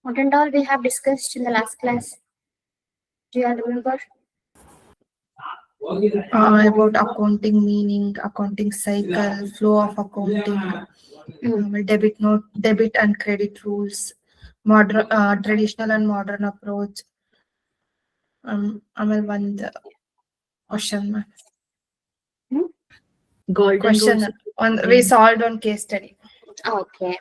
What and all we have discussed in the last class? Do you all remember? About accounting meaning, accounting cycle, flow of accounting, debit and credit rules, modern, traditional and modern approach. ಆಮೇಲೆ ಒಂದು question. Golden Question rules. on we solved on case study. Okay.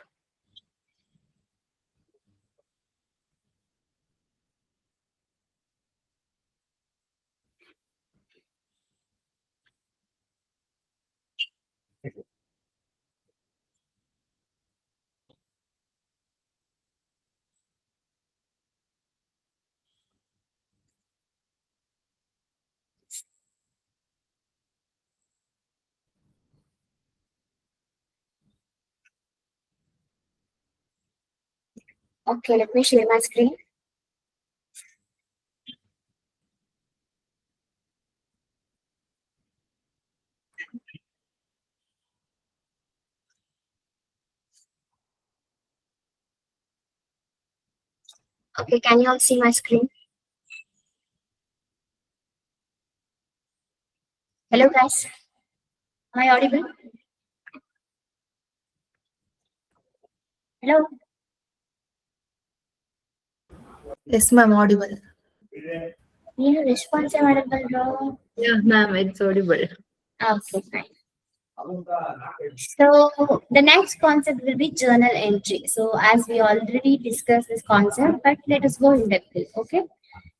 Okay, let me share my screen. Okay, can you all see my screen? Hello, guys. Am I audible? Hello. Yes, ma'am, audible. You response available. Yeah, ma'am, it's audible. Okay, fine. So the next concept will be journal entry. So as we already discussed this concept, but let us go in depth. Okay.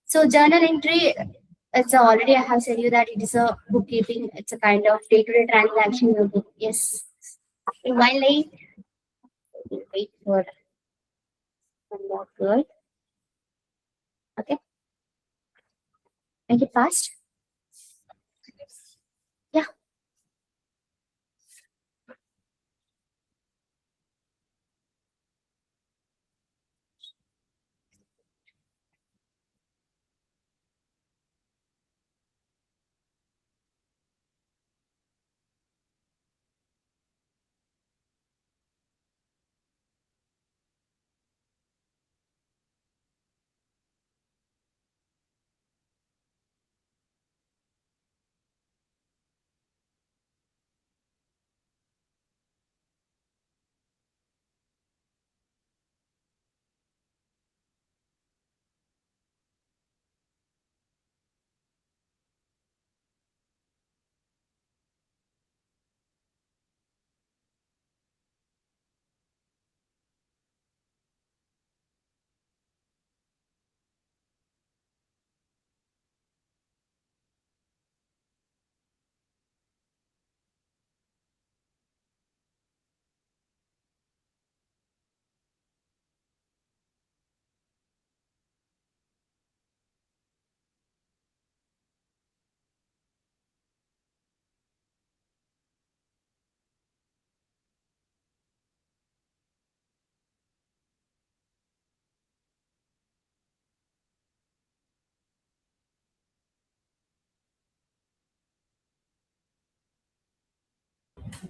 So journal entry, it's already I have said you that it is a bookkeeping. It's a kind of day-to-day transaction in the book. Yes. While I wait for one more word. Okay. Make it fast. Yeah.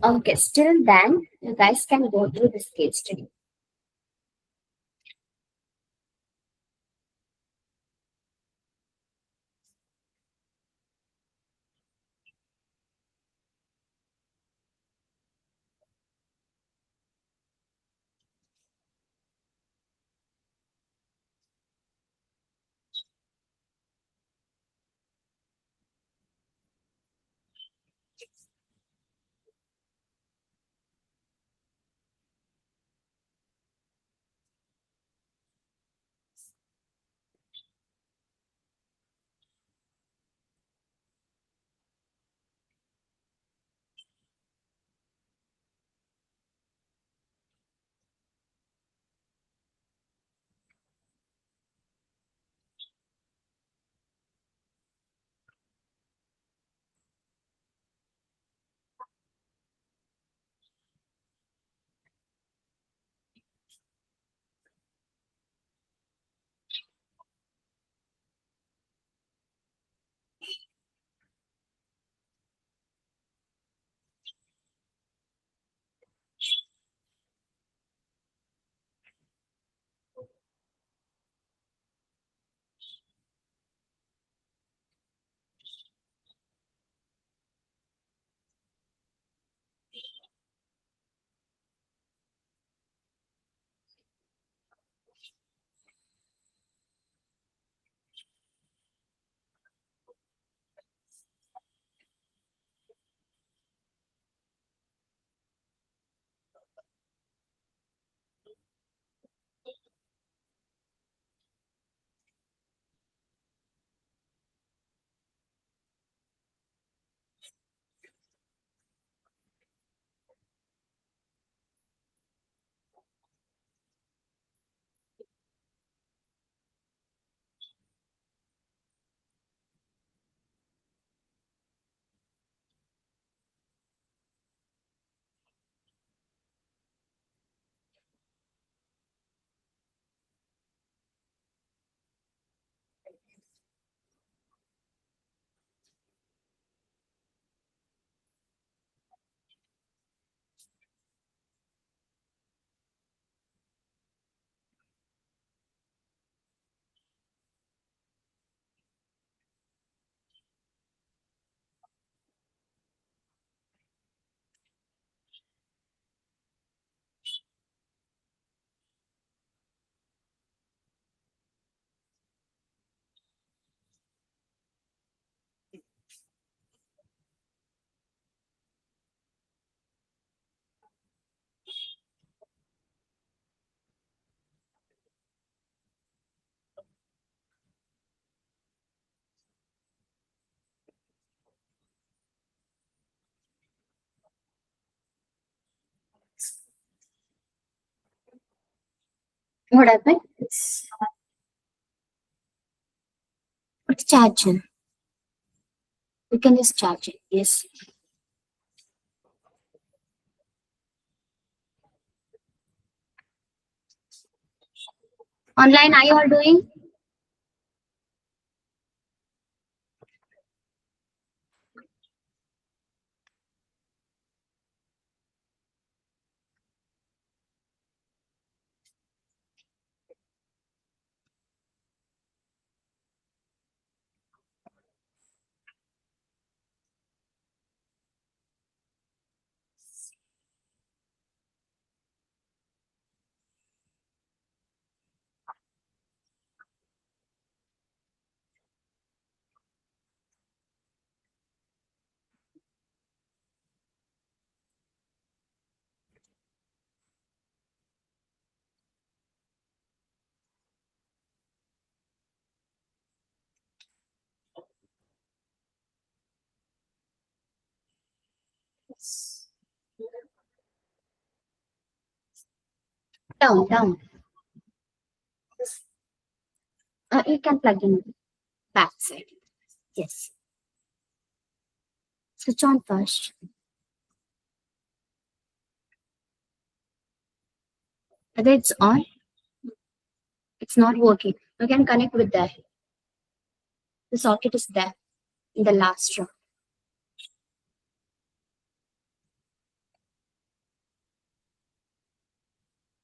Okay. Still then, you guys can go through this case study. What happened? It's charging. We can just charge it. Yes. Online, are you all doing? Down, down. You can plug in back side. Yes. Switch on first. Whether it's on, it's not working. You can connect with that. The socket is there in the last row.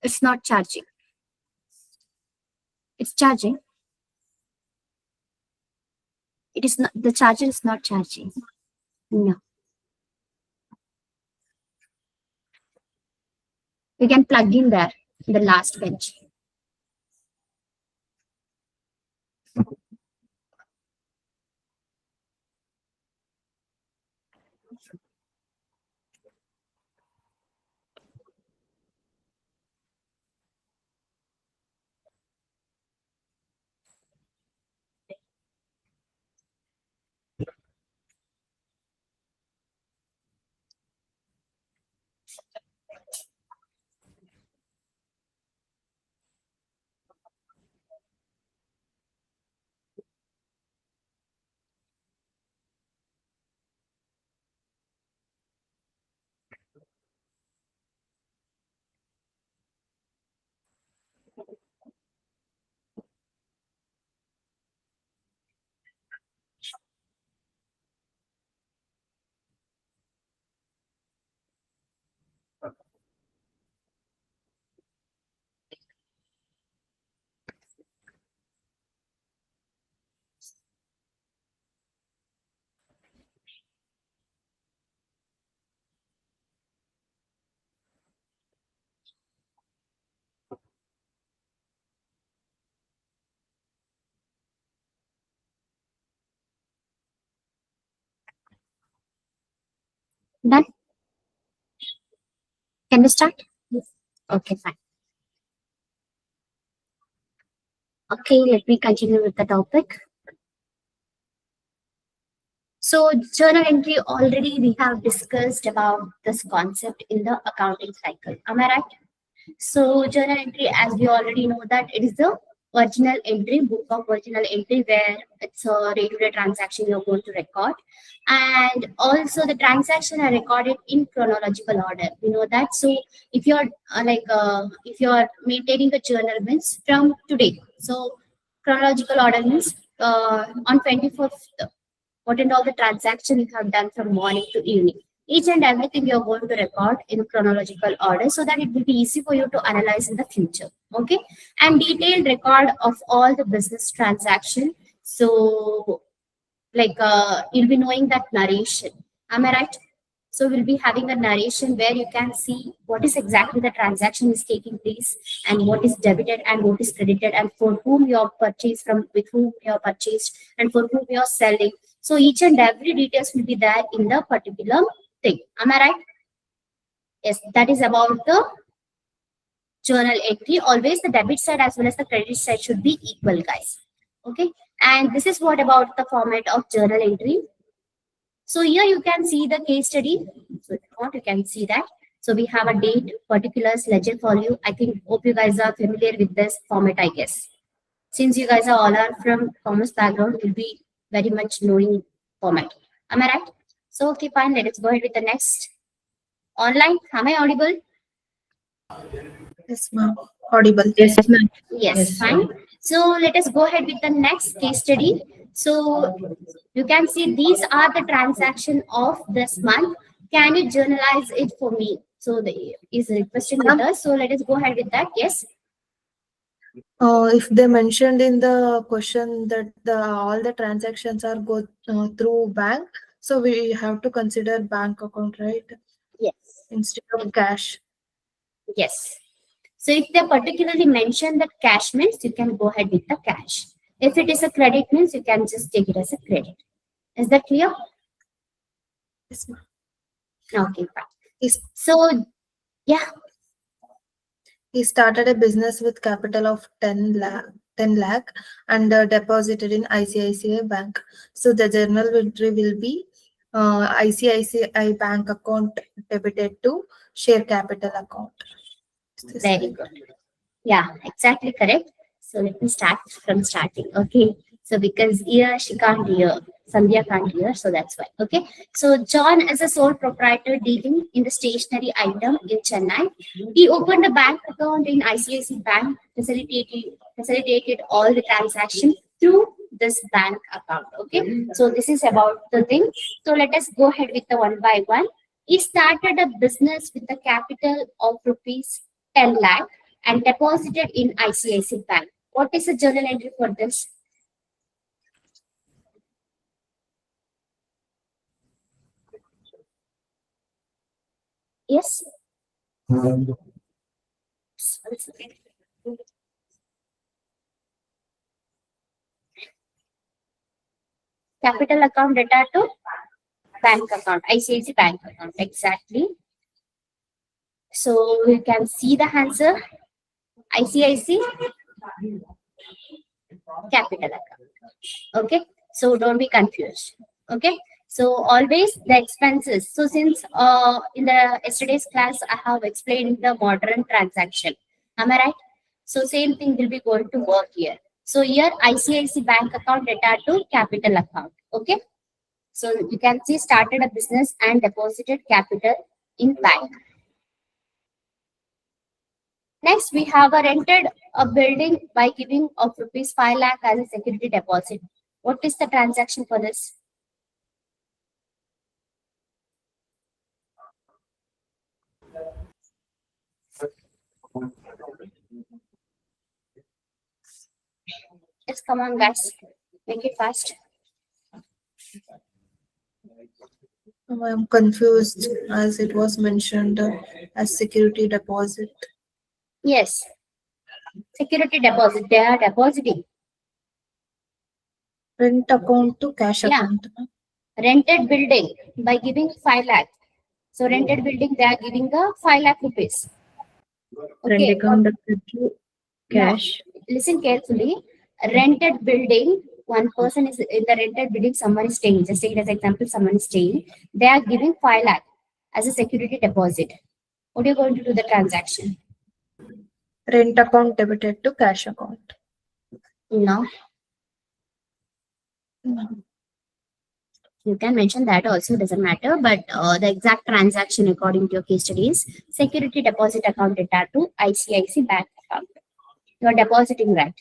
It's not charging. It's charging. It is not. The charger is not charging. No. You can plug in there in the last bench. Done. Can we start? Yes. Okay, fine. Okay, let me continue with the topic. So journal entry already we have discussed about this concept in the accounting cycle. Am I right? So journal entry, as we already know that it is the original entry, book of original entry where it's a day-to-day transaction you're going to record. And also the transaction are recorded in chronological order. You know that. So if you're if you're maintaining a journal means from today. So chronological order means on 24th, what and all the transaction you have done from morning to evening. Each and everything you're going to record in chronological order so that it will be easy for you to analyze in the future. Okay. And detailed record of all the business transaction. So you'll be knowing that narration. Am I right? So we'll be having a narration where you can see what is exactly the transaction is taking place and what is debited and what is credited and for whom you are purchased from, with whom you are purchased and for whom you are selling. So each and every details will be there in the particular thing. Am I right? Yes, that is about the journal entry. Always the debit side as well as the credit side should be equal, guys. Okay. And this is what about the format of journal entry. So here you can see the case study. So if you want, you can see that. So we have a date, particulars, ledger folio. I think hope you guys are familiar with this format, I guess. Since you guys are all are from commerce background, you'll be very much knowing format. Am I right? So okay, fine. Let's go ahead with the next. Online, am I audible? Yes, ma'am. Audible. Yes, ma'am. Yes, Yes, fine. So let us go ahead with the next case study. So you can see these are the transaction of this month. Can you journalize it for me? So the is requesting with Ma'am, us. So let us go ahead with that. Yes. if they mentioned in the question that all the transactions are go through bank, so we have to consider bank account, right? Yes. Instead of cash. Yes. So if they particularly mention that cash means, you can go ahead with the cash. If it is a credit means, you can just take it as a credit. Is that clear? Yes, ma'am. Okay, fine. He's- So yeah, He started a business with capital of 10 lakh and deposited in ICICI Bank. So the journal entry will be ICICI Bank account debited to share capital account. Is this very right? good. Yeah, exactly correct. So let me start from starting. Okay. So because here she can't hear, Sandhya can't hear, so that's why. Okay. So John is a sole proprietor dealing in the stationery item in Chennai. He opened a bank account in ICICI Bank, facilitated all the transaction through this bank account. Okay. So this is about the thing. So let us go ahead with the one by one. He started a business with a capital of rupees 10 lakh and deposited in ICICI Bank. What is the journal entry for this? Yes. Capital account data to bank account, ICICI Bank account. Exactly. So we can see the answer. ICICI capital account. Okay. So don't be confused. Okay. So always the expenses. So since in the yesterday's class I have explained the modern transaction. Am I right? So same thing will be going to work here. So here ICICI bank account data to capital account. Okay. So you can see started a business and deposited capital in bank. Next, we have a rented a building by giving of rupees 5 lakh as a security deposit. What is the transaction for this? Let's come on, guys. Make it fast. I'm confused as it was mentioned as security deposit. Yes, security deposit. They are depositing. Rent account to cash Yeah. account. Rented building by giving 5 lakh. So rented building, they are giving the 5 lakh rupees. Rent Okay. account debited to Now, cash. listen carefully. Rented building, one person is in the rented building, someone is staying. Just take it as example, someone is staying. They are giving 5 lakh as a security deposit. What are you going to do the transaction? Rent account debited to cash account. No, Mm. you can mention that also, doesn't matter. But the exact transaction according to your case study is security deposit account data to ICICI bank account. You are depositing that.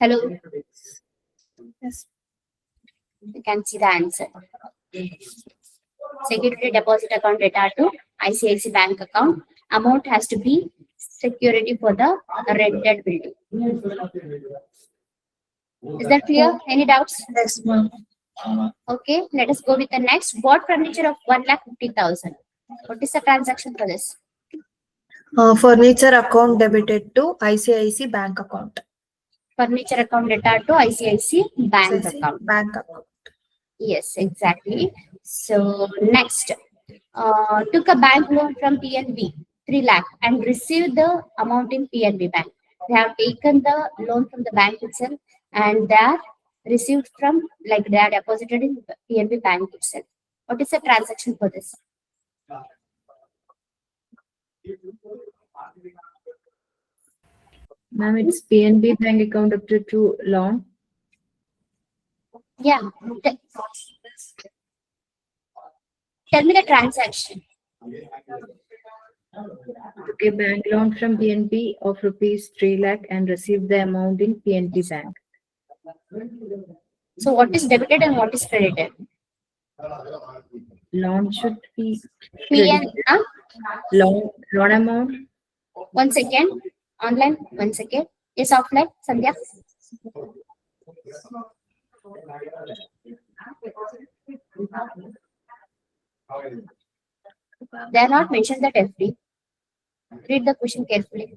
Hello, Yes. you can see the answer. Security deposit account data to ICICI bank account. Amount has to be security for the rented building. Is that clear? Any doubts? Yes, ma'am. Okay, let us go with the next. Bought furniture of 1,50,000. What is the transaction for this? Furniture account debited to ICICI bank account. Furniture account data to ICICI bank ICICI account. bank account. Yes, exactly. So next, took a bank loan from PNB, 3 lakh, and received the amount in PNB bank. They have taken the loan from the bank itself, and they are received from, like they are deposited in PNB bank itself. What is the transaction for this? Ma'am, it's PNB bank account up to loan. Yeah. Tell me the transaction. Took a bank loan from PNB of rupees 3 lakh and received the amount in PNB bank. So what is debited and what is credited? Loan should be PN, credited. Loan amount. 1 second. Online, 1 second. Yes, offline, Sandhya. They are not mentioned that FD. Read the question carefully.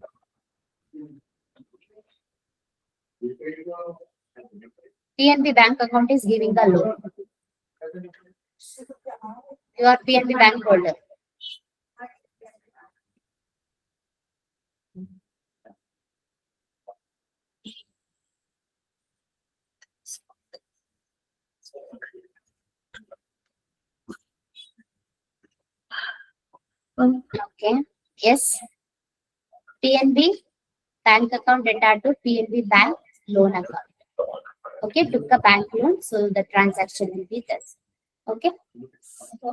PNB bank account is giving the loan. You are PNB bank holder. Okay. Yes. PNB bank account data to PNB bank loan account. Okay, took a bank loan, so the transaction will be this. Okay.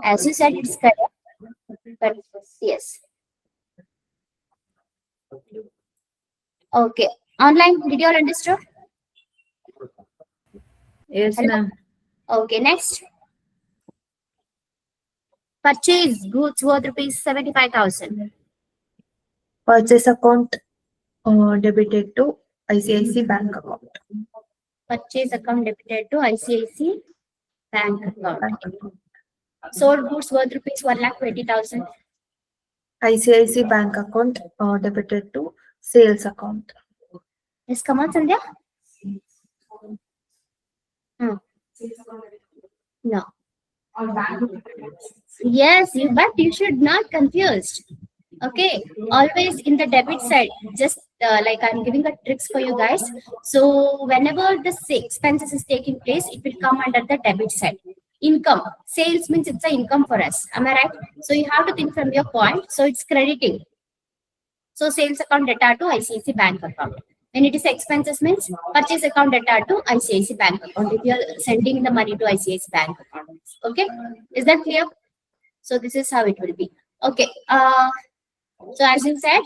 As you said, it's correct. But yes. Okay. Online, did you all understood? Yes, Hello? ma'am. Okay, next. Purchase goods worth rupees 75,000. Purchase account debited to ICICI bank account. Purchase account debited to ICICI bank account. Bank account. Sold goods worth rupees 1,20,000. ICICI bank account debited to sales account. Yes, come on, Sandhya. No. Yes, but you should not confused. Okay, always in the debit side. Just like I'm giving a tricks for you guys. So whenever the expenses is taking place, it will come under the debit side. Income, sales means it's an income for us. Am I right? So you have to think from your point. So it's crediting. So sales account data to ICICI bank account. When it is expenses means purchase account data to ICICI bank account. If you are sending the money to ICICI bank account. Okay, is that clear? So this is how it will be. Okay. So as you said,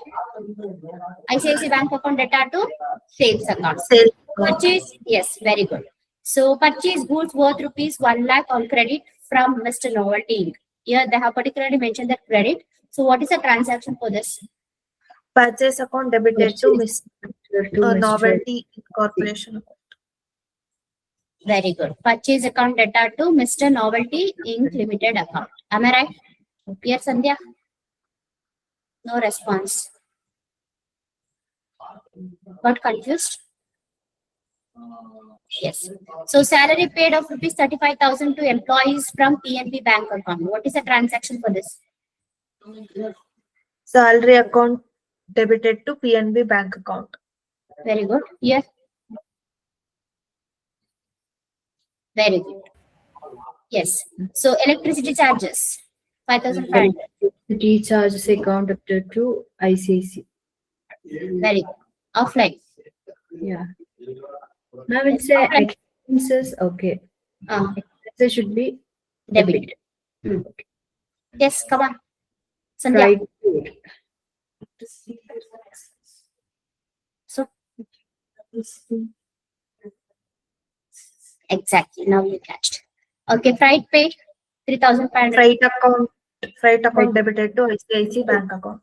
ICICI bank account data to sales account. Sales account. Purchase, yes, very good. So purchase goods worth rupees 1 lakh on credit from Mr. Novelty Inc. Here they have particularly mentioned that credit. So what is the transaction for this? Purchase account debited to Miss Novelty Corporation. Very good. Purchase account data to Mr. Novelty Inc. Limited account. Am I right? Yes, Sandhya? No response. Got confused? Yes. So salary paid of rupees 35,000 to employees from PNB bank account. What is the transaction for this? Salary account debited to PNB bank account. Very good. Yes. Very good. Yes. So electricity charges 5,500. Electricity charges account up to ICICI. Very good. Offline. Yeah. Ma'am, it's a expenses. Okay. Expenses should be Debit. Yes, come on. Sandhya. right. So exactly. Now you catched. Okay, freight paid 3,500. Freight account debited to ICICI bank account.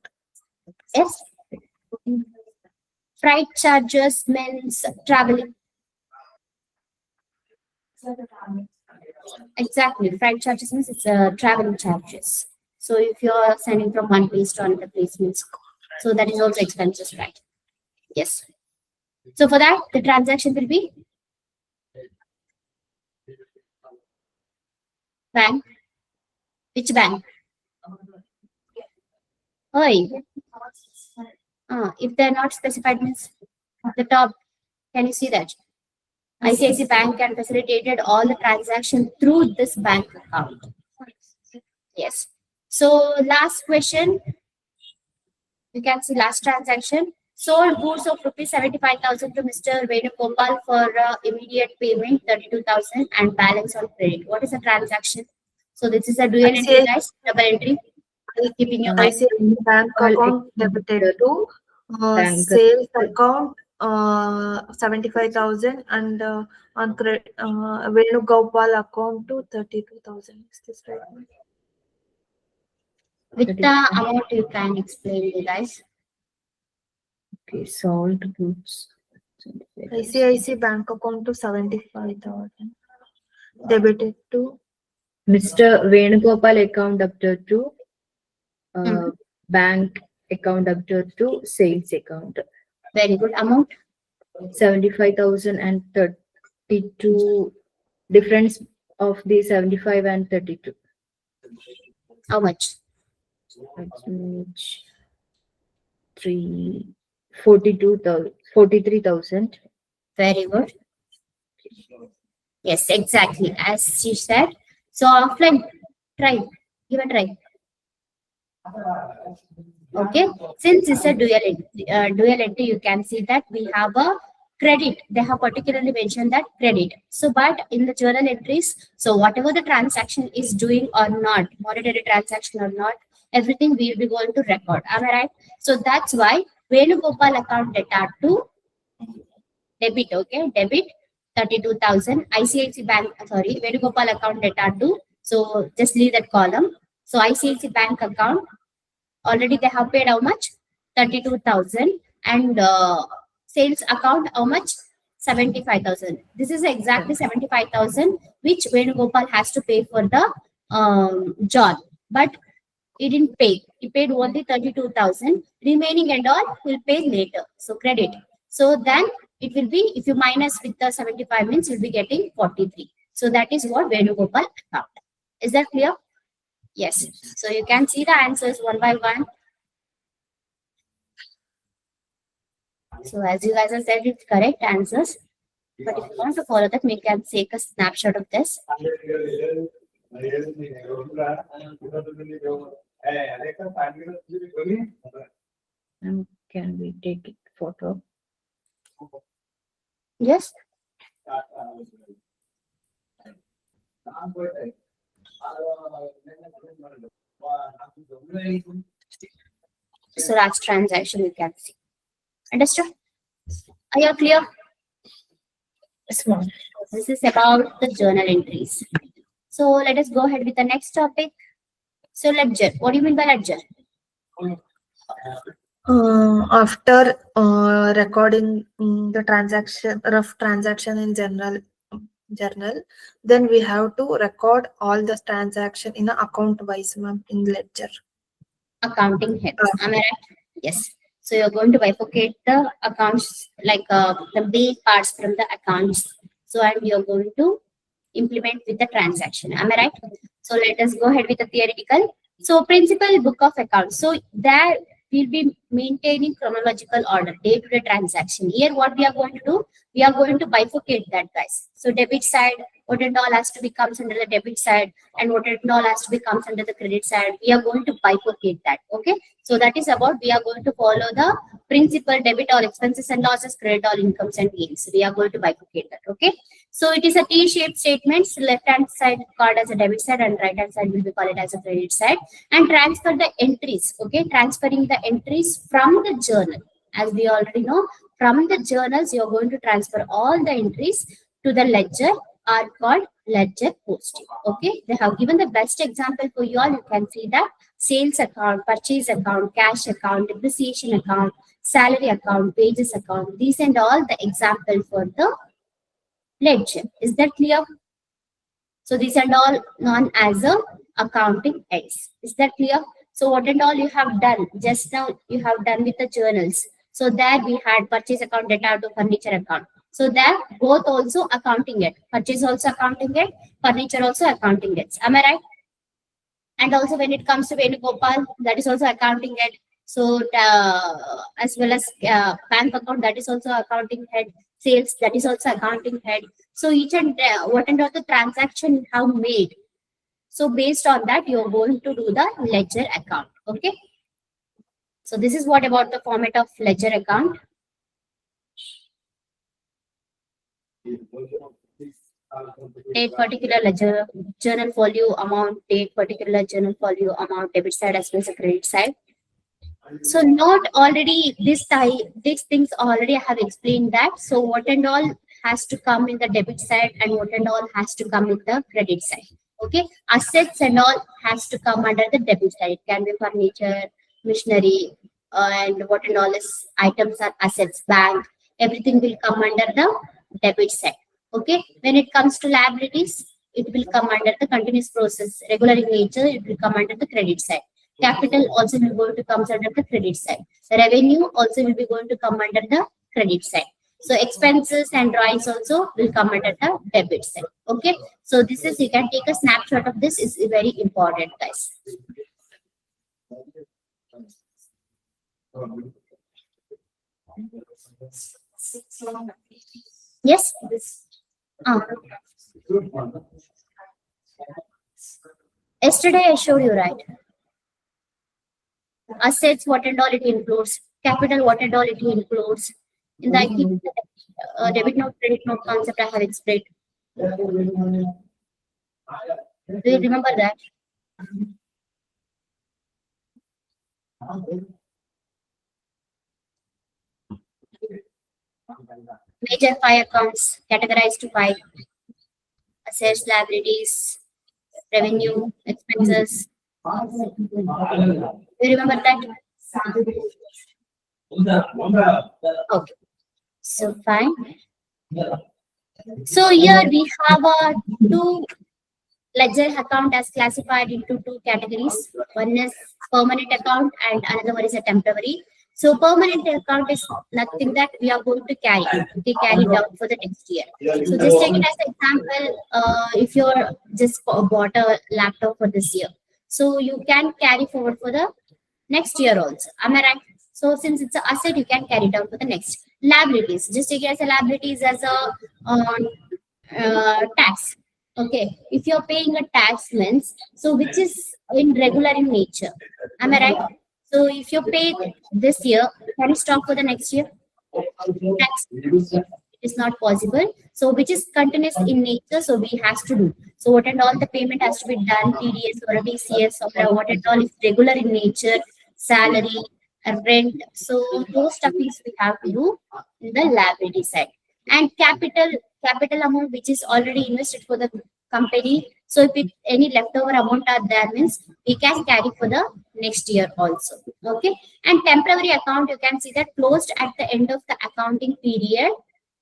Yes. Freight charges means traveling. Exactly. Freight charges means it's traveling charges. So if you're sending from one place to another place means, so that is also expenses, right? Yes. So for that, the transaction will be bank. Which bank? Oi. If they're not specified means the top. Can you see that? ICICI Bank can facilitated all the transaction through this bank account. Yes. So last question. You can see last transaction. Sold goods of rupees 75,000 to Mr. Venugopal for immediate payment 32,000 and balance on credit. What is the transaction? So this is a dual entry, ICICI guys. Double entry. Keeping your mind. ICICI bank account debited to Bank sales account 75,000 and on Venugopal account to 32,000. Is this right? With That is the amount you can explain, you guys. okay. Sold goods. ICICI bank account to 75,000 debited to Mr. Venugopal account up to Mhm. bank account up to sales account. Very good amount. 75,000 and 32 difference of the 75 and 32. How much? That's much 43,000. Very good. Yes, exactly. As she said. So offline, try. Give a try. Okay. Since it's a dual entry, you can see that we have a credit. They have particularly mentioned that credit. So, but in the journal entries, so whatever the transaction is doing or not, monetary transaction or not, everything we will be going to record. Am I right? So that's why Venugopal account data to debit. Okay, debit 32,000. ICICI bank. Sorry, Venugopal account data to. So just leave that column. So ICICI bank account already they have paid how much 32,000 and sales account how much 75,000. This is exactly 75,000 which Venugopal has to pay for the job, but he didn't pay. He paid only 32,000. Remaining and all will pay later. So credit. So then it will be, if you minus with the 75 means you'll be getting 43. So that is what Venugopal account. Is that clear? Yes. So you can see the answers one by one. So as you guys have said, it's correct answers. But if you want to follow that, we can take a snapshot of this. And can we take it photo? Yes. So that's transaction you can see. Understood? Are you clear? Small. This is about the journal entries. So let us go ahead with the next topic. So ledger. What do you mean by ledger? after recording the rough transaction in journal, then we have to record all the transaction in a account wise, ma'am, in ledger. Accounting heads. Am I right? Yes. So you're going to bifurcate the accounts, like the big parts from the accounts. So and you're going to implement with the transaction. Am I right? So let us go ahead with the theoretical. So principal book of accounts. So there we'll be maintaining chronological order, day-to-day transaction. Here what we are going to do, we are going to bifurcate that, guys. So debit side, what and all has to be comes under the debit side, and what and all has to be comes under the credit side. We are going to bifurcate that. Okay. So that is about, we are going to follow the principal, debit all expenses and losses, credit all incomes and gains. We are going to bifurcate that. Okay. So it is a T-shaped statement. Left hand side called as a debit side and right hand side will be called as a credit side. And transfer the entries. Okay, transferring the entries from the journal. As we already know, from the journals, you're going to transfer all the entries to the ledger are called ledger posting. Okay, they have given the best example for you all. You can see that sales account, purchase account, cash account, depreciation account, salary account, wages account. These and all the example for the ledger. Is that clear? So these are all known as a accounting heads. Is that clear? So what and all you have done just now, you have done with the journals. So there we had purchase account data to furniture account. So there both also accounting head. Purchase also accounting head, furniture also accounting heads. Am I right? And also when it comes to Venugopal, that is also accounting head. So as well as bank account, that is also accounting head. Sales, that is also accounting head. So each and what and all the transaction you have made. So based on that, you're going to do the ledger account. Okay. So this is what about the format of ledger account. Date particular ledger journal folio amount, date particular journal folio amount, debit side as well as the credit side. So not already these things already I have explained that. So what and all has to come in the debit side and what and all has to come in the credit side. Okay, assets and all has to come under the debit side. It can be furniture, machinery, and what and all is items are assets, bank, everything will come under the debit side. Okay, when it comes to liabilities, it will come under the continuous process, regular in nature, it will come under the credit side. Capital also will going to come under the credit side. Revenue also will be going to come under the credit side. So expenses and drawings also will come under the debit side. Okay. So this is, you can take a snapshot of this, is very important, guys. Yes. Yesterday I showed you, right? Assets, what and all it includes. Capital, what and all it includes. In the debit note, credit note concept I have explained. Do you remember that? Major 5 accounts categorized to 5. Assets, liabilities, revenue, expenses. Do you remember that? Okay. So fine. So here we have a 2 ledger account as classified into 2 categories. One is permanent account and another one is a temporary. So permanent account is nothing that we are going to carry. We carry it out for the next year. So just take it as an example. If you're just bought a laptop for this year, so you can carry forward for the next year also. Am I right? So since it's an asset, you can carry it out for the next. Liabilities. Just take it as a liabilities as a tax. Okay. If you're paying a tax means, so which is in regular in nature. Am I right? So if you pay this year, can you stop for the next year? Tax. It is not possible. So which is continuous in nature, so we has to do. So what and all the payment has to be done, TDS or a TCS or what and all is regular in nature, salary, rent. So those stuffings we have to do in the liability side. And capital amount which is already invested for the company. So if any leftover amount are there means we can carry for the next year also. Okay. And temporary account, you can see that closed at the end of the accounting period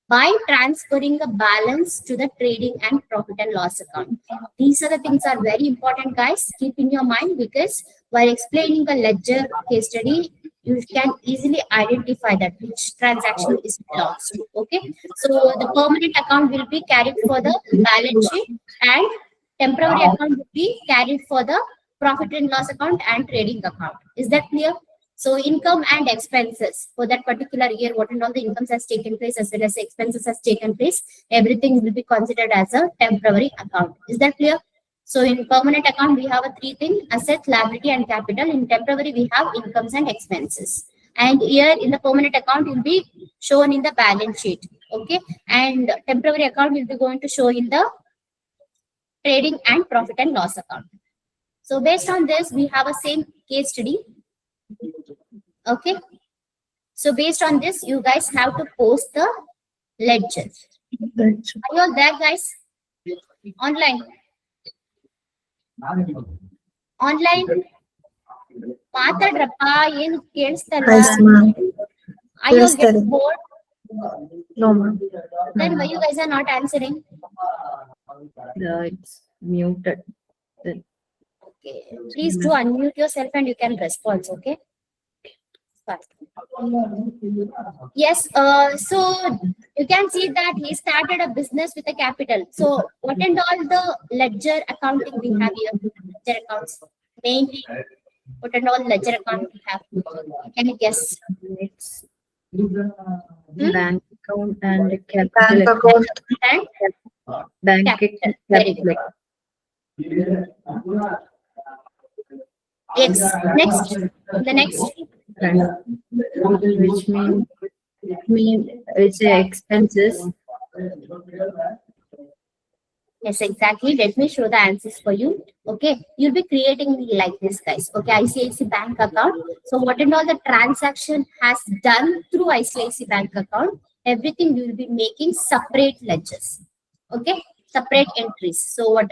by transferring the balance to the trading and profit and loss account. These are the things are very important, guys. Keep in your mind, because while explaining a ledger case study, you can easily identify that which transaction is lost. Okay. So the permanent account will be carried for the balance sheet and temporary account will be carried for the profit and loss account and trading account. Is that clear? So income and expenses for that particular year, what and all the incomes has taken place as well as the expenses has taken place, everything will be considered as a temporary account. Is that clear? So in permanent account, we have a 3 things: assets, liability, and capital. In temporary, we have incomes and expenses. And here in the permanent account will be shown in the balance sheet. Okay. And temporary account will be going to show in the trading and profit and loss account. So based on this, we have a same case study. Okay. So based on this, you guys have to post the ledger. Are you all there, guys? Online. Online. ಮಾತಾಡ್ರಪ್ಪ ಏನು ಕೇಳಿಸ್ತಲ್ಲ. Are you all getting bored? No, ma'am. Then why you guys are not answering? It's muted. Okay. Please do unmute yourself and you can respond. Okay. Fine. Yes. So you can see that he started a business with a capital. So what and all the ledger accounting we have here? Ledger accounts. Mainly, what and all ledger account we have? Can you guess? It's bank account and capital Bank account. And bank capital. Very good. Yes. Next. The next. which mean it's expenses. Yes, exactly. Let me show the answers for you. Okay, you'll be creating like this, guys. Okay, ICICI bank account. So what and all the transaction has done through ICICI bank account, everything you will be making separate ledgers. Okay, separate entries. So what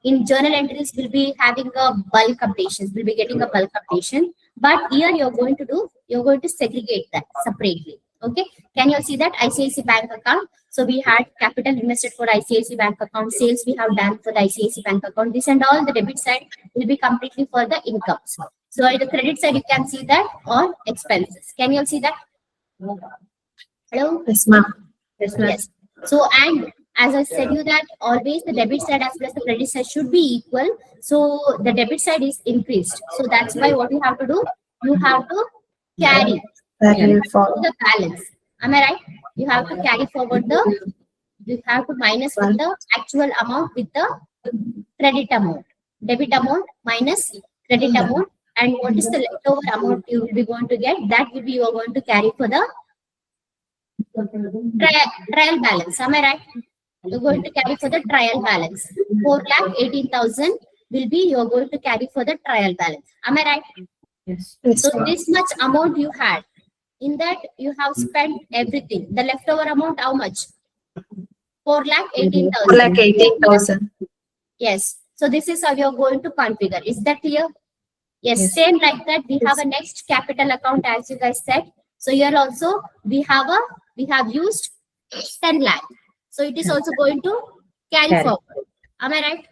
in journal entries, we'll be having a bulk updations. We'll be getting a bulk updation. But here you're going to segregate that separately. Okay, can you see that ICICI bank account? So we had capital invested for ICICI bank account, sales we have done for the ICICI bank account. This and all the debit side will be completely for the incomes. So at the credit side, you can see that all expenses. Can you all see that? Hello? Yes, ma'am. Yes, ma'am. Yes. So and as I said you that always the debit side as well as the credit side should be equal. So the debit side is increased. So that's why what you have to do, you have to carry Parallel for the balance. Am I right? You have to carry forward you have to minus with the actual amount with the credit amount. Debit amount minus credit amount. And what is the leftover amount you will be going to get? That will be you are going to carry for the trial balance. Am I right? You're going to carry for the trial balance. 4,18,000 will be you're going to carry for the trial balance. Am I right? Yes. yes, So ma'am. this much amount you had. In that you have spent everything. The leftover amount, how much? 4,18,000. Like 18,000. Yes. So this is how you're going to configure. Is that clear? Yes. Yes. Same like that. We have a next capital account as you guys said. So here also we have used 10 lakh. So it is also going to carry forward. Am I right?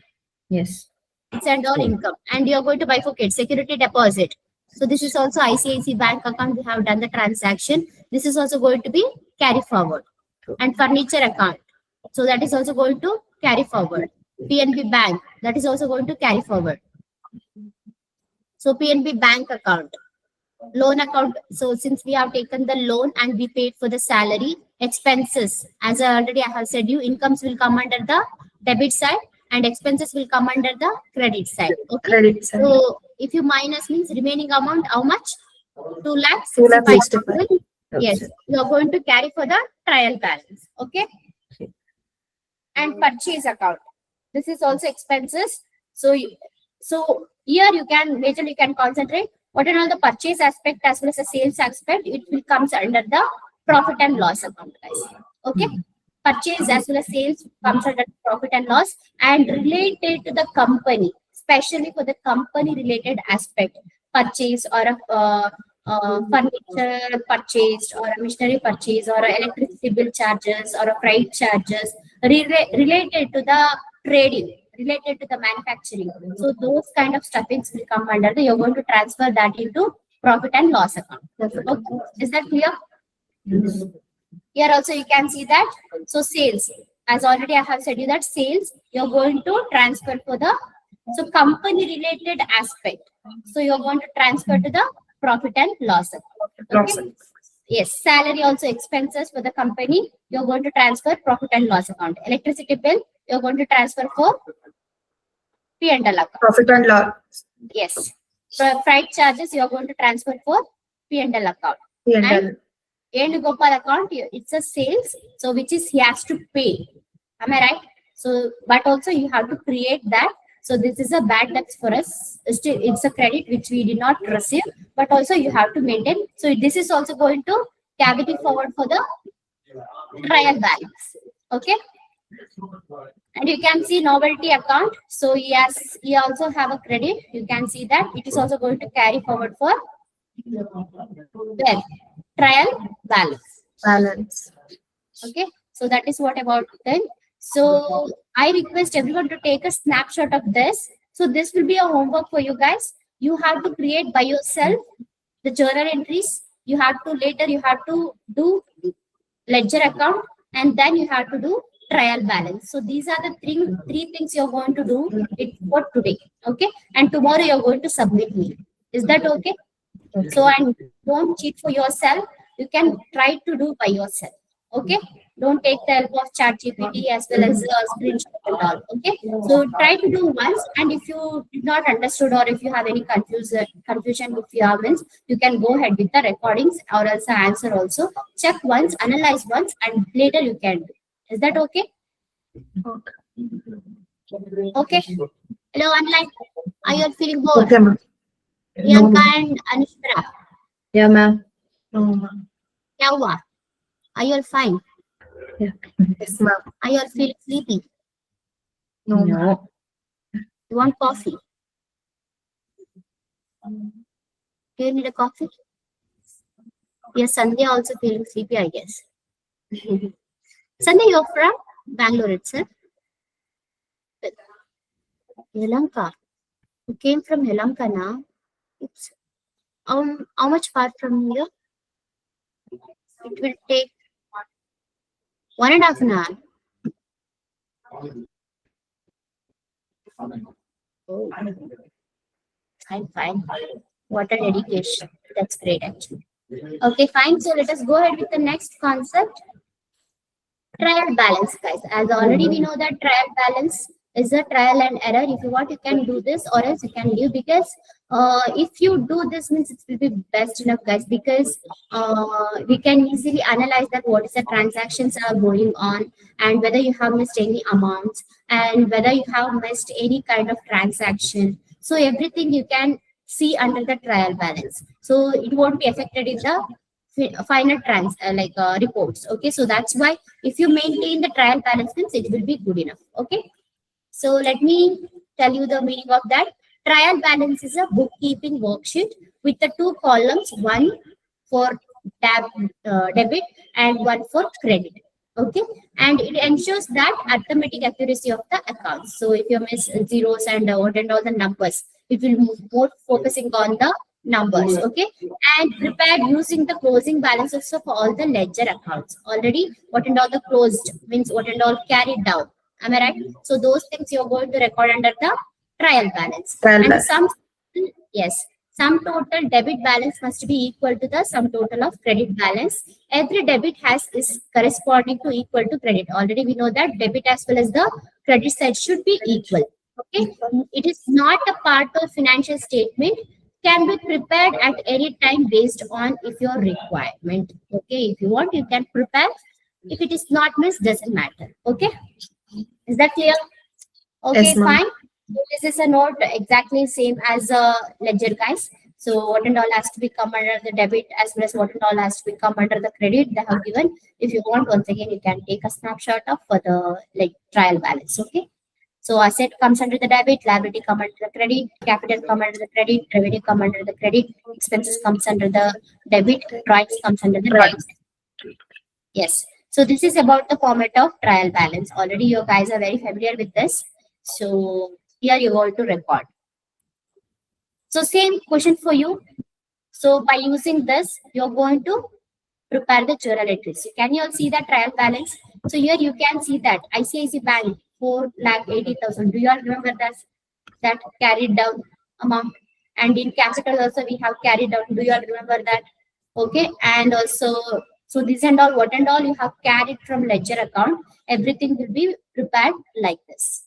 Yes. It's and all income. And you're going to bifurcate security deposit. So this is also ICICI bank account. We have done the transaction. This is also going to be carry forward. And furniture account. So that is also going to carry forward. PNB bank. That is also going to carry forward. So PNB bank account. Loan account. So since we have taken the loan and we paid for the salary, expenses. As I have said you, incomes will come under the debit side and expenses will come under the credit side. Okay. Credit side. So if you minus means remaining amount, how much? 2,65,000. 2,65,000. Yes, you are going to carry for the trial balance. Okay. And purchase account. This is also expenses. So here you can majorly concentrate what are all the purchase aspect as well as the sales aspect. It will comes under the profit and loss account, guys. Okay. Purchase as well as sales comes under profit and loss and related to the company, especially for the company related aspect, purchase or a furniture purchased or a machinery purchase or a electricity bill charges or a freight charges related to the trading, related to the manufacturing. So those kind of stuffings will come under you're going to transfer that into profit and loss account. Okay. Is that clear? Yes. Here also you can see that. So sales, as already I have said you that sales, you're going to transfer for the company related aspect. So you're going to transfer to the profit and loss account. Okay? Yes, salary also expenses for the company. You're going to transfer profit and loss account. Electricity bill, you're going to transfer for P&L account. Profit and loss. Yes. So freight charges, you're going to transfer for P&L account. P&L. And Gopal account, it's a sales, so which is he has to pay. Am I right? So, but also you have to create that. So this is a bad debt for us. Still, it's a credit which we did not receive, but also you have to maintain. So this is also going to carry forward for the trial balance. Okay. And you can see novelty account. So yes, he also have a credit. You can see that it is also going to carry forward for where? Trial balance. Okay, so that is what about then. So I request everyone to take a snapshot of this. So this will be a homework for you guys. You have to create by yourself the journal entries. You have to do ledger account, and then you have to do trial balance. So these are the three things you're going to do it for today. Okay, and tomorrow you're going to submit me. Is that okay? So, and don't cheat for yourself. You can try to do by yourself. Okay. Don't take the help of ChatGPT as well as screenshot and all. Okay, so try to do once, and if you did not understood or if you have any confusion with your means, you can go ahead with the recordings or else the answer also. Check once, analyze once, and later you can do. Is that okay? Okay. Hello, online. Are you all feeling bored? Okay, ma'am. Priyanka and Anushra. Yeah, ma'am. No, ma'am. Kya hua? Are you all fine? Yes, ma'am. Are you all feeling sleepy? No, ma'am. No. You want coffee? Do you need a coffee? Yes, Sandhya also feeling sleepy, I guess. Sandhya, you're from Bangalore itself? Sri Lanka. You came from Sri Lanka now. It's how much far from here? It will take 1.5 hours. Oh, fine. What a dedication. That's great, actually. Okay, fine. So let us go ahead with the next concept. Trial balance, guys. As already we know that trial balance is a trial and error. If you want, you can do this, or else you can leave, because if you do this means it will be best enough, guys, because we can easily analyze that what is the transactions are going on, and whether you have missed any amounts, and whether you have missed any kind of transaction. So everything you can see under the trial balance. So it won't be affected in the final reports. Okay, so that's why if you maintain the trial balance means it will be good enough. Okay, so let me tell you the meaning of that. Trial balance is a bookkeeping worksheet with the two columns, one for debit and one for credit. Okay, and it ensures that arithmetic accuracy of the accounts. So if you miss zeros and what and all the numbers, it will move more focusing on the numbers. Okay, and prepared using the closing balances of all the ledger accounts. Already what and all the closed means what and all carried down. Am I right? So those things you're going to record under the trial balance. Trial And balance. sum total debit balance must be equal to the sum total of credit balance. Every debit is corresponding to equal to credit. Already we know that debit as well as the credit side should be equal. Okay, it is not a part of financial statement. Can be prepared at any time based on if your requirement. Okay, if you want, you can prepare. If it is not missed, doesn't matter. Okay, is that clear? Okay, Yes, ma'am. fine. So this is a note exactly same as a ledger, guys. So what and all has to be come under the debit as well as what and all has to be come under the credit they have given. If you want, once again, you can take a snapshot of for the trial balance. Okay. So asset comes under the debit, liability come under the credit, capital come under the credit, revenue come under the credit, expenses comes under the debit, drawings comes under the Right. debit. Yes. So this is about the format of trial balance. Already you guys are very familiar with this. So here you're going to record. So same question for you. So by using this, you're going to prepare the journal entries. So can you all see that trial balance? So here you can see that ICICI Bank 4,80,000. Do you all remember that carried down amount? And in capital also we have carried down. Do you all remember that? Okay, and also so this and all what and all you have carried from ledger account. Everything will be prepared like this.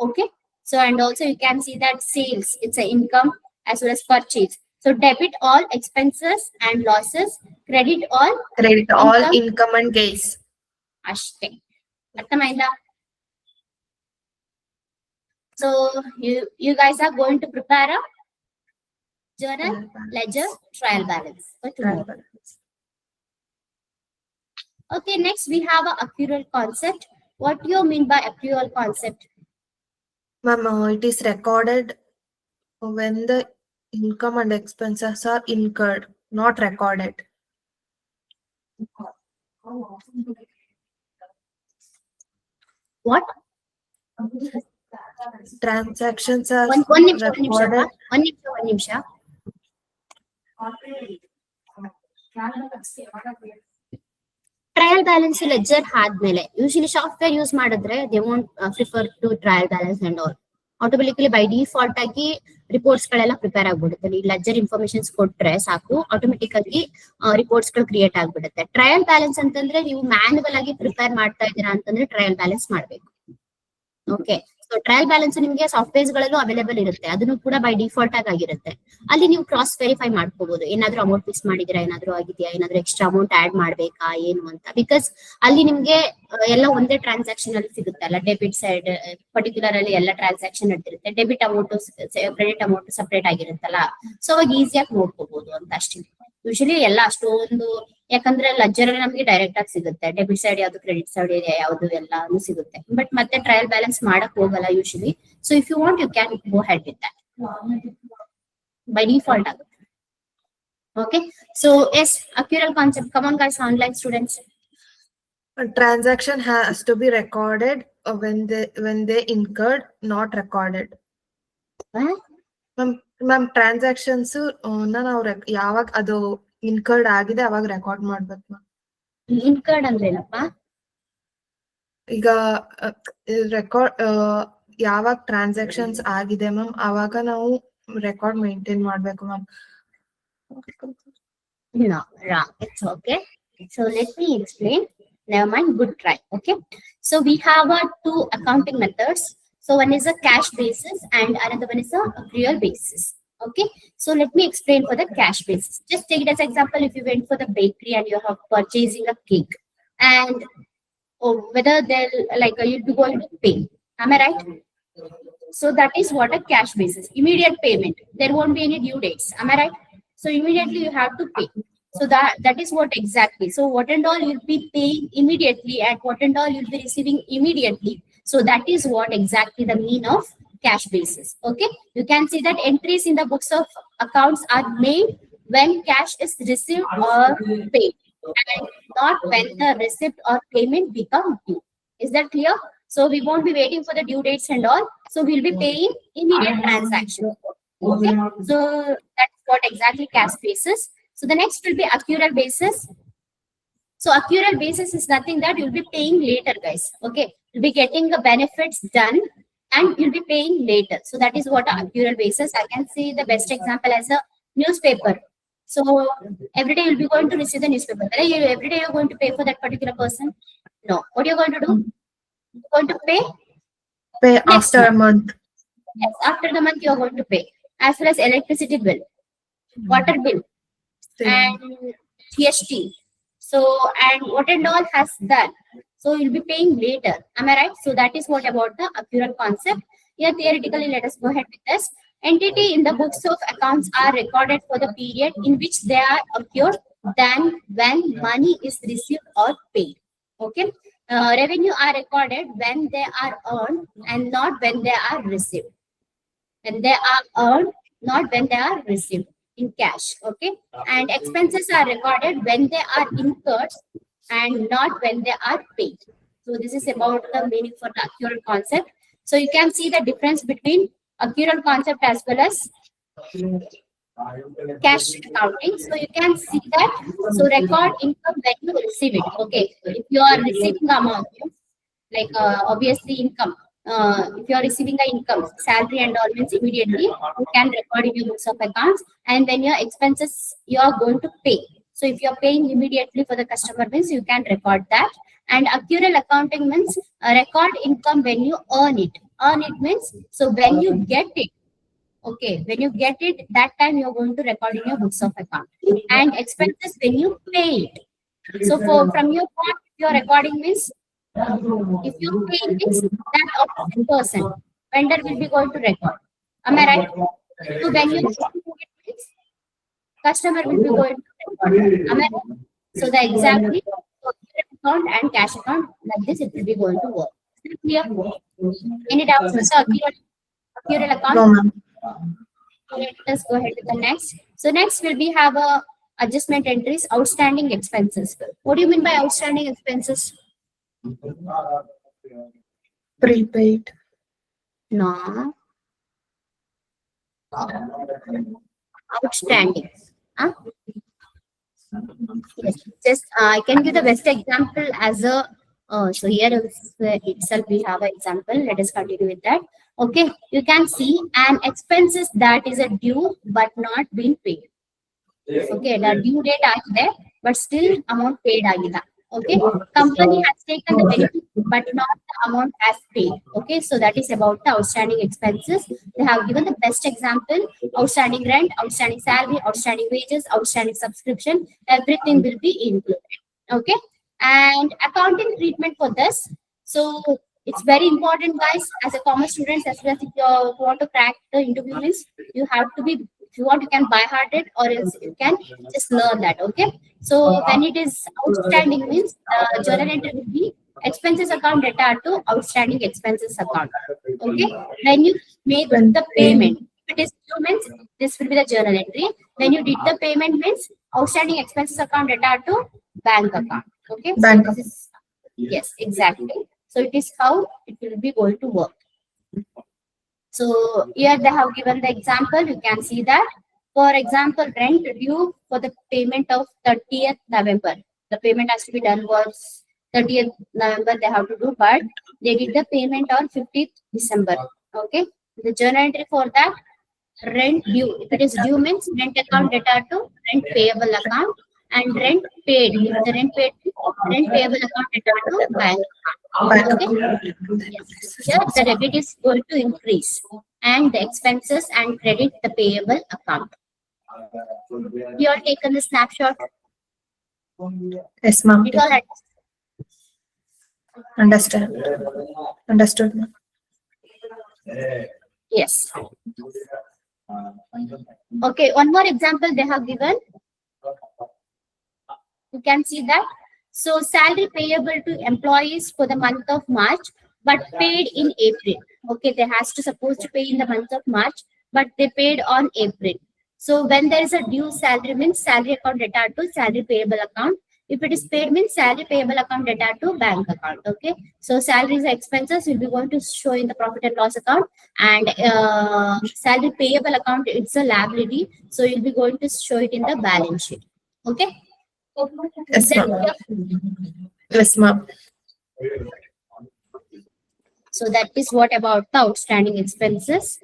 Okay, so and also you can see that sales, it's an income as well as purchase. So debit all expenses and losses, credit all Credit all Income. income and gains. అష్టే అర్థమైందా? So you guys are going to prepare a journal, ledger, trial balance for tomorrow. Trial balance. Okay, next we have a accrual concept. What do you mean by accrual concept? Ma'am, it is recorded when the income and expenses are incurred, not recorded. What? Transactions are One ನಿಮಿಷ recorded. one ನಿಮಿಷ. Trial balance ledger ಆದ್ಮೇಲೆ usually software use ಮಾಡಿದ್ರೆ they want prefer two trial balance and all. Automatically by default ಆಗಿ reports ಗಳೆಲ್ಲ prepare ಆಗ್ಬಿಡುತ್ತೆ. ಈ leisure informations ಕೊಟ್ರೆ ಸಾಕು, ಆಟೋಮೆಟಿಕ್ ಆಗಿ ರಿಪೋರ್ಟ್ಸ್ ಗಳು ಕ್ರಿಯೇಟ್ ಆಗ್ಬಿಡುತ್ತೆ. ಟ್ರಯಲ್ ಬ್ಯಾಲೆನ್ಸ್ ಅಂತಂದ್ರೆ ನೀವು ಮ್ಯಾನ್ಯುವಲ್ ಆಗಿ ಪ್ರಿಪೇರ್ ಮಾಡ್ತಾ ಇದ್ದೀರಾ ಅಂತಂದ್ರೆ ಟ್ರಯಲ್ ಬ್ಯಾಲೆನ್ಸ್ ಮಾಡ್ಬೇಕು. ಓಕೆ, ಸೊ ಟ್ರಯಲ್ ಬ್ಯಾಲೆನ್ಸ್ ನಿಮಗೆ ಸಾಫ್ಟ್ವೇರ್ಸ್ ಗಳಲ್ಲೂ ಅವೈಲೇಬಲ್ ಇರುತ್ತೆ, ಅದನ್ನು ಕೂಡ ಬೈ ಡಿಫಾಲ್ಟ್ ಆಗಿರುತ್ತೆ. ಅಲ್ಲಿ ನೀವು ಕ್ರಾಸ್ ವೆರಿಫೈ ಮಾಡ್ಕೋಬಹುದು, ಏನಾದ್ರೂ ಅಮೌಂಟ್ ಮಿಸ್ ಮಾಡಿದಿರಾ, ಏನಾದ್ರೂ ಆಗಿದೆಯಾ, ಏನಾದ್ರೂ ಎಕ್ಸ್ಟ್ರಾ ಅಮೌಂಟ್ ಆಡ್ ಮಾಡ್ಬೇಕಾ ಏನು ಅಂತ. ಬಿಕಾಸ್ ಅಲ್ಲಿ ನಿಮ್ಗೆ ಎಲ್ಲ ಒಂದೇ ಟ್ರಾನ್ಸಾಕ್ಷನ್ ಅಲ್ಲಿ ಸಿಗುತ್ತೆ ಅಲ್ಲ, ಡೆಬಿಟ್ ಸೈಡ್ ಪರ್ಟಿಕ್ಯುಲರ್ ಅಲ್ಲಿ ಎಲ್ಲ ಟ್ರಾನ್ಸಾಕ್ಷನ್ ಇಟ್ಟಿರುತ್ತೆ, debit amount credit amount separate ಆಗಿರುತ್ತಲ್ಲ, ಸೊ ಅವಾಗ ಈಸಿಯಾಗಿ ನೋಡ್ಕೋಬಹುದು ಅಂತ ಅಷ್ಟೇ. ಯೂಶಲಿ ಎಲ್ಲ ಅಷ್ಟೊಂದು, ಯಾಕಂದ್ರೆ ಲಜ್ಜರ್ ಅಲ್ಲಿ ನಮಗೆ ಡೈರೆಕ್ಟ್ ಆಗಿ ಸಿಗುತ್ತೆ, ಡೆಬಿಟ್ ಸೈಡ್ ಯಾವ್ದು, ಕ್ರೆಡಿಟ್ ಸೈಡ್ ಯಾವ್ದು ಎಲ್ಲಾನು ಸಿಗುತ್ತೆ. ಬಟ್ ಮತ್ತೆ ಟ್ರಯಲ್ ಬ್ಯಾಲೆನ್ಸ್ ಮಾಡಕ್ ಹೋಗಲ್ಲ usually. So if you want you can go ahead with that, by default ಆಗುತ್ತೆ. Okay, so yes accrual concept, come on guys, online students. A transaction has to be recorded when they incurred, not recorded. Ma'am transactions ನಾವು ಯಾವಾಗ ಅದು incurred ಆಗಿದೆ ಅವಾಗ record ಮಾಡ್ಬೇಕು ma'am. Incurred ಅಂದ್ರೆ ಏನಪ್ಪ? ಈಗ ರೆಕಾರ್ಡ್ ಯಾವಾಗ ಟ್ರಾನ್ಸಾಕ್ಷನ್ಸ್ ಆಗಿದೆ ಮ್ಯಾಮ್ ಅವಾಗ ನಾವು ರೆಕಾರ್ಡ್ ಮೇಂಟೈನ್ ಮಾಡ್ಬೇಕು ma'am. No, wrong. It's okay. So let me explain. Never mind. Good try. Okay. So we have two accounting methods. So one is a cash basis and another one is a accrual basis. Okay. So let me explain for the cash basis. Just take it as example. If you went for the bakery and you have purchasing a cake, and whether they'll like you'll be going to pay. Am I right? So that is what a cash basis. Immediate payment. There won't be any due dates. Am I right? So immediately you have to pay. So that is what exactly. So what and all you'll be paying immediately, and what and all you'll be receiving immediately. So that is what exactly the mean of cash basis. Okay. You can see that entries in the books of accounts are made when cash is received or paid, and not when the receipt or payment become due. Is that clear? So we won't be waiting for the due dates and all. So we'll be paying immediate transaction. Okay. So that's what exactly cash basis. So the next will be accrual basis. So accrual basis is nothing that you'll be paying later, guys. Okay. You'll be getting the benefits done and you'll be paying later. So that is what accrual basis. I can see the best example as a newspaper. So every day you'll be going to receive the newspaper. Every day you're going to pay for that particular person. No. What you're going to do? You're going to pay after a month. Yes, after the month you're going to pay. As well as electricity bill, water bill, and GST. So, and what and all has done. So you'll be paying later. Am I right? So that is what about the accrual concept. Here theoretically, let us go ahead with this. Entity in the books of accounts are recorded for the period in which they are accrued than when money is received or paid. Okay. Revenue are recorded when they are earned and not when they are received. When they are earned, not when they are received in cash. Okay. And expenses are recorded when they are incurred and not when they are paid. So this is about the meaning for the accrual concept. So you can see the difference between accrual concept as well as cash accounting. So you can see that. So record income when you receive it. Okay. If you are receiving the amount, like obviously income. If you are receiving the income, salary and all means immediately, you can record in your books of accounts. And when your expenses, you are going to pay. So if you are paying immediately for the customer means you can record that. And accrual accounting means record income when you earn it. Earn it means, so when you get it, okay, when you get it, that time you are going to record in your books of account. And expenses when you pay it. So from your part, your recording means, if you pay means that opposite person, vendor will be going to record. Am I right? So when you customer will be going to record. Am I right? So the exactly account and cash account, like this it will be going to work. Is it clear? Any doubts with the accrual account? No, ma'am. Let us go ahead with the next. So next will be have a adjustment entries, outstanding expenses. What do you mean by outstanding expenses? Prepaid. No. Outstanding. Huh? Yes. Just I can give the best example as a So here itself we have an example. Let us continue with that. Okay, you can see an expenses that is a due but not been paid. Okay, the due date ಆಗಿದೆ but still amount paid ಆಗಿದೆ. Okay, company has taken the benefit but not the amount as paid. Okay, so that is about the outstanding expenses. They have given the best example: outstanding rent, outstanding salary, outstanding wages, outstanding subscription. Everything will be included. Okay, and accounting treatment for this. So it's very important, guys. As a commerce students, as well as if you want to crack the interview, means you have to be. If you want, you can buy hearted, or else you can just learn that. Okay. So when it is outstanding, means journal entry will be expenses account data to outstanding expenses account. Okay. When you make the payment, if it is due, means this will be the journal entry. When you did the payment, means outstanding expenses account data to bank account. Okay. Bank So this is, yes, exactly. So it is how it will be going to work. So here they have given the example. You can see that. For example, rent due for the payment of 30th November. The payment has to be done was 30th November they have to do, but they did the payment on 15th December. Okay. The journal entry for that, rent due. If it is due, means rent account data to rent payable account, and rent paid. If the rent paid, rent payable account data to bank account. Okay. Here the debit is going to increase, and the expenses and credit the payable account. You all taken the snapshot. Yes, ma'am. It all Understand. Understood, ma'am. yes. Okay, one more example they have given. You can see that. So salary payable to employees for the month of March, but paid in April. Okay, they has to supposed to pay in the month of March, but they paid on April. So when there is a due salary, means salary account data to salary payable account. If it is paid, means salary payable account data to bank account. Okay, so salaries expenses will be going to show in the profit and loss account, and salary payable account, it's a liability, so you'll be going to show it in the balance sheet. Okay. Yes, ma'am. Yes, ma'am. So that is what about the outstanding expenses.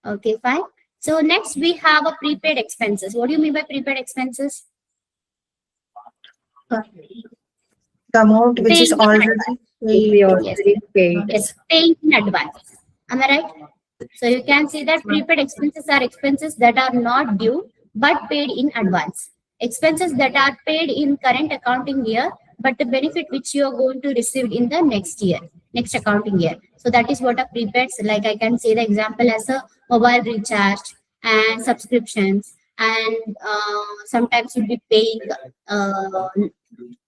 Okay, fine. So next we have a prepaid expenses. What do you mean by prepaid expenses? The amount which is Paying in already We paid. already paid. Yes, paying in advance. Am I right? So you can see that prepaid expenses are expenses that are not due but paid in advance. Expenses that are paid in current accounting year, but the benefit which you are going to receive in the next year, next accounting year. So that is what a prepaid. Like I can say the example as a mobile recharge and subscriptions, and sometimes you'll be paying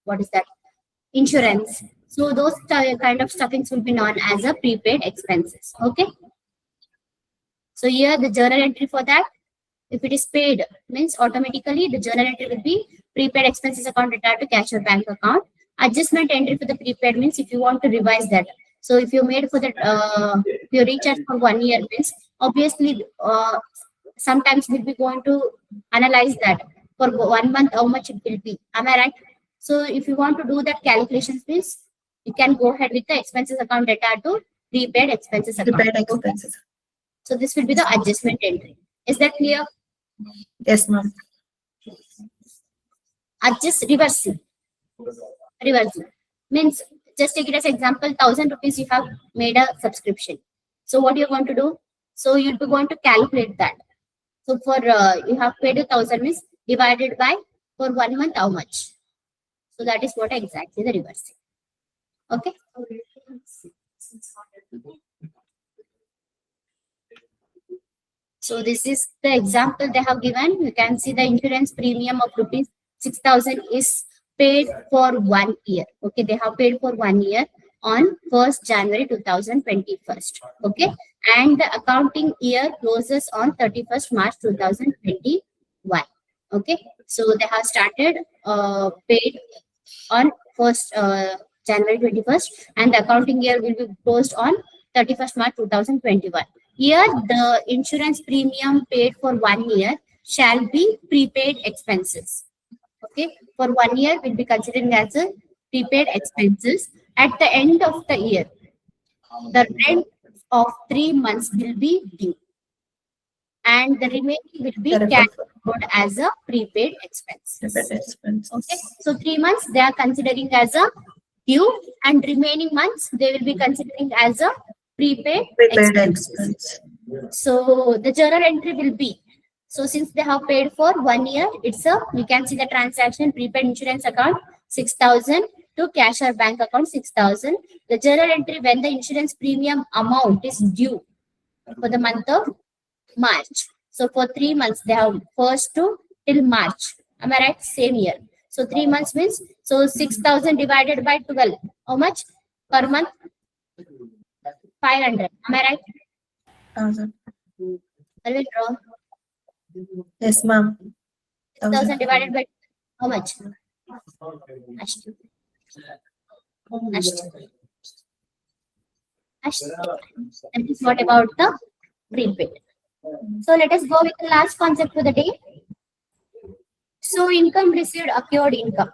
what is that? Insurance. So those kind of stuffings will be known as a prepaid expenses. Okay. So here the journal entry for that, if it is paid, means automatically the journal entry will be prepaid expenses account data to cash or bank account. Adjustment entry for the prepaid means if you want to revise that. So if you made for the if you recharge for 1 year, means obviously sometimes we'll be going to analyze that for 1 month how much it will be. Am I right? So if you want to do that calculations, means you can go ahead with the expenses account data to prepaid expenses account. Prepaid Okay. expenses. So this will be the adjustment entry. Is that clear? Yes, ma'am. Adjust reversing. Reversing means, just take it as example, 1,000 rupees you have made a subscription. So what you're going to do? So you'll be going to calculate that. So for you have paid 1,000 means divided by for 1 month how much. So that is what exactly the reversing. Okay. So this is the example they have given. You can see the insurance premium of rupees 6,000 is paid for 1 year. Okay, they have paid for 1 year on 1st January 2021. Okay, and the accounting year closes on 31st March 2021. Okay, so they have started paid on 1st January 21st, and the accounting year will be closed on 31st March 2021. Here, the insurance premium paid for 1 year shall be prepaid expenses. Okay, for 1 year will be considering as a prepaid expenses. At the end of the year, the rent of 3 months will be due, and the remaining will be Correct. carried forward as a prepaid expense. Prepaid expenses. Okay, so 3 months they are considering as a due, and remaining months they will be considering as a prepaid Prepaid expenses. expense. So the journal entry will be, so since they have paid for 1 year, it's a, we can see the transaction prepaid insurance account 6,000 to cash or bank account 6,000. The journal entry when the insurance premium amount is due for the month of March. So for 3 months they have first to till March. Am I right? Same year. So 3 months means, so 6,000 divided by 12. How much per month? 500. Am I right? 1,000. I will draw. Yes, ma'am. 6,000 divided by how much? Ashtu. Ashtu. Ashtu. That is what about the prepaid. So let us go with the last concept for the day. So income received, accrued income.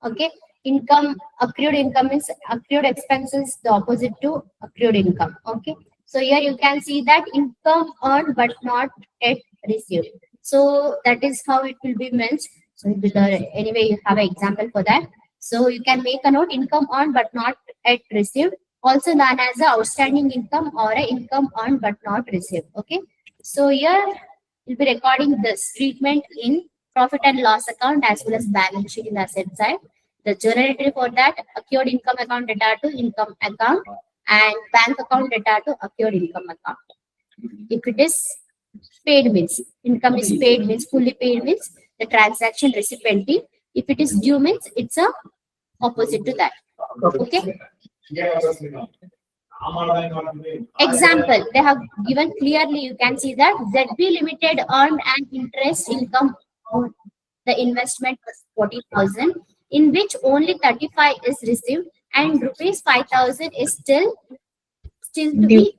Okay. Income, accrued income is accrued expenses, the opposite to accrued income. Okay. So here you can see that income earned but not yet received. So that is how it will be meant. So it will, anyway, you have an example for that. So you can make a note, income earned but not yet received, also known as a outstanding income or a income earned but not received. Okay. So here we'll be recording this treatment in profit and loss account as well as balance sheet in the asset side. The journal entry for that, accrued income account data to income account and bank account data to accrued income account. If it is paid means, income is paid means, fully paid means the transaction recipient fee. If it is due means it's a opposite to that. Okay. Example, they have given clearly, you can see that ZB Limited earned an interest income on the investment was 40,000, in which only 35 is received and rupees 5,000 is still to be.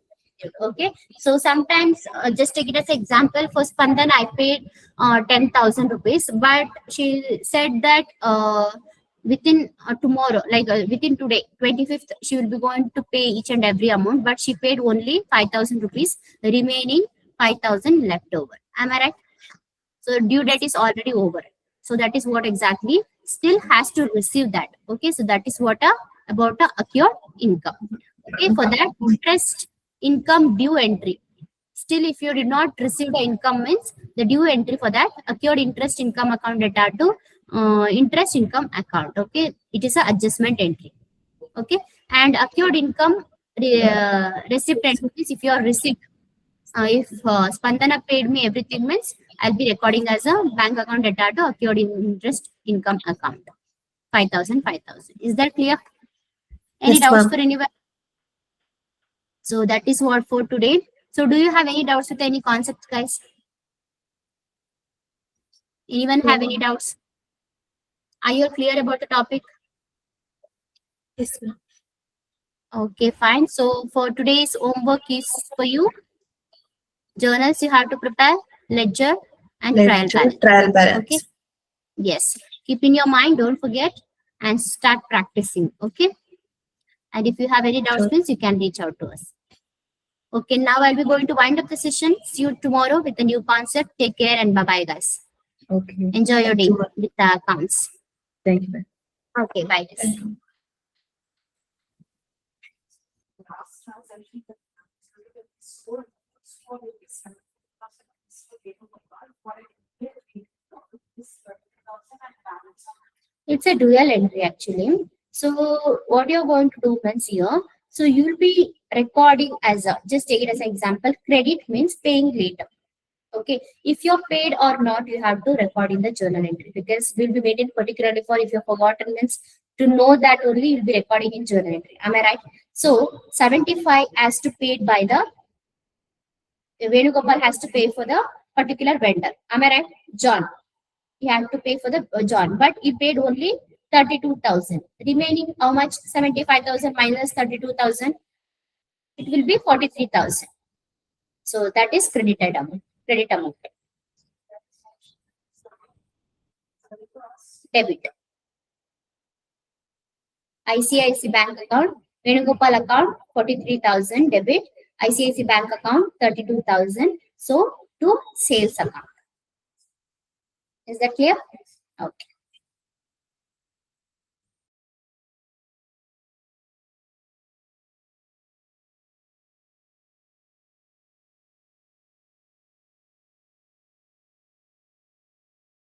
Okay, so sometimes just take it as example, for Spandan I paid 10,000 rupees, but she said that within tomorrow, like within today 25th, she will be going to pay each and every amount, but she paid only 5,000 rupees, the remaining 5,000 left over. Am I right? So due date is already over, so that is what exactly still has to receive that. Okay, so that is what about accrued income. Okay, for that interest income due entry, still if you did not receive the income means the due entry for that accrued interest income account data to interest income account. Okay, it is a adjustment entry. Okay, and accrued income receipt entry is if you are received, if Spandana paid me everything means I'll be recording as a bank account data to accrued interest income account 5,000. Is that clear? Any Yes, doubts ma'am. for anyone? So that is what for today. So do you have any doubts with any concepts, guys? Anyone have any doubts? Are you clear about the topic? Yes, ma'am. Okay, fine. So for today's homework is for you. Journals you have to prepare, ledger and trial balance. Trial balance. Okay. Yes. Keep in your mind, don't forget, and start practicing. Okay. And if you have any doubts, Sure. please you can reach out to us. Okay, now I'll be going to wind up the session. See you tomorrow with a new concept. Take care and bye-bye, guys. Okay. Enjoy your Thank day you, ma'am. with the accounts. Thank you, ma'am. Okay, bye. Thank you. It's a dual entry actually. So what you're going to do means here, so you'll be recording as a, just take it as an example, credit means paying later. Okay, if you're paid or not, you have to record in the journal entry, because we'll be waiting particularly for if you've forgotten means to know that only you'll be recording in journal entry. Am I right? So 75 has to paid by the Venugopal has to pay for the particular vendor. Am I right? John. He had to pay for the John, but he paid only 32,000. Remaining how much? 75,000 minus 32,000. It will be 43,000. So that is credited amount. Credit amount. debit. ICICI bank account, Venugopal account 43,000 debit, ICICI bank account 32,000. So to sales account. Is that clear? Okay.